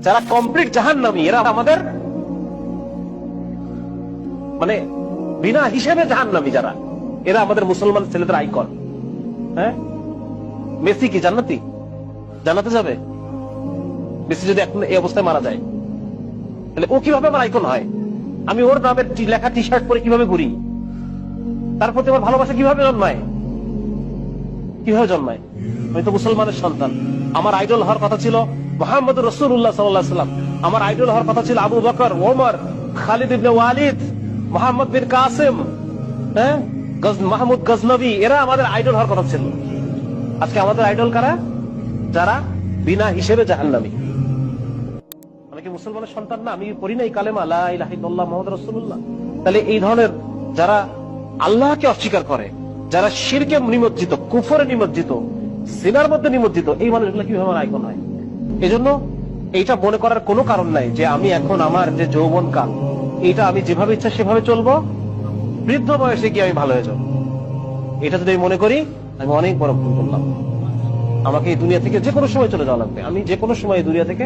যারা কমপ্লিট জাহান্নামী, এরা আমাদের মানে বিনা হিসেবে জাহান্নামী যারা, এরা আমাদের মুসলমান ছেলেদের আইকন। হ্যাঁ, মেসি কি জান্নাতি? জান্নাতে যাবে? মেসি যদি এখন এই অবস্থায় মারা যায়, তাহলে ও কিভাবে আমার আইকন হয়? আমি ওর নামের লেখা টি শার্ট পরে কিভাবে ঘুরি? তার প্রতি আমার ভালোবাসা কিভাবে জন্মায়? কিভাবে জন্মায়? আমি তো মুসলমানের সন্তান। আমার আইডল হওয়ার কথা ছিল মুহাম্মদ রাসূলুল্লাহ সাল্লাল্লাহু আলাইহি ওয়াসাল্লাম। আমার আইডল হওয়ার কথা ছিল আবু বকর, ওমর, খালিদ ইবনে ওয়ালিদ, মুহাম্মদ বিন কাসিম, হ্যাঁ, মাহমুদ গজনবী, এরা আমাদের আইডল হওয়ার কথা ছিল। আজকে আমাদের আইডল কারা? যারা বিনা হিসেবে জাহান্নামী। আমি কি মুসলমানের সন্তান না? আমি পড়ি নাই কালেমা লা ইলাহা ইল্লাল্লাহ মুহাম্মাদুর রাসূলুল্লাহ? তাহলে এই ধরনের যারা আল্লাহকে অস্বীকার করে, যারা শিরকে নিমজ্জিত, কুফরে নিমজ্জিত, সিনার মধ্যে নিমজ্জিত, এই মানুষগুলো কিভাবে আমার আইকন হয়? এজন্য এইটা মনে করার কোনো কারণ নাই যে আমি এখন আমার যে যৌবন কাল, এটা আমি যেভাবে ইচ্ছা সেভাবে চলবো, বৃদ্ধ বয়সে গিয়ে আমি ভালো হয়ে যাবো। এটা যদি আমি মনে করি, আমি অনেক বড় ভুল করলাম। আমাকে এই দুনিয়া থেকে যে কোনো সময় চলে যাওয়া লাগবে। আমি যে কোনো সময় এই দুনিয়া থেকে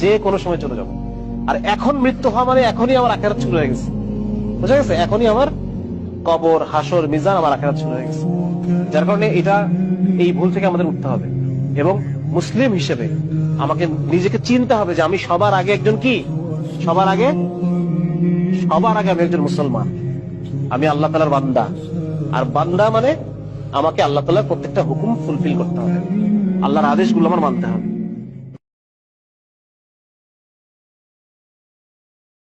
যে কোনো সময় চলে যাবো। আর এখন মৃত্যু হওয়া মানে এখনই আমার আখিরাত শুরু হয়ে গেছে। বুঝা গেছে? এখনই আমার কবর, হাসর, মিজান, আমার আখিরাত শুরু হয়ে গেছে। যার কারণে এটা, এই ভুল থেকে আমাদের উঠতে হবে এবং মুসলিম হিসেবে আমাকে নিজেকে চিনতে হবে যে আমি সবার আগে একজন কি, সবার আগে আমি একজন মুসলমান। আমি আল্লাহ তাআলার বান্দা। আর বান্দা মানে আমাকে আল্লাহ তাআলার প্রত্যেকটা হুকুম ফুলফিল করতে হবে, আল্লাহর আদেশগুলো আমার মানতে হবে।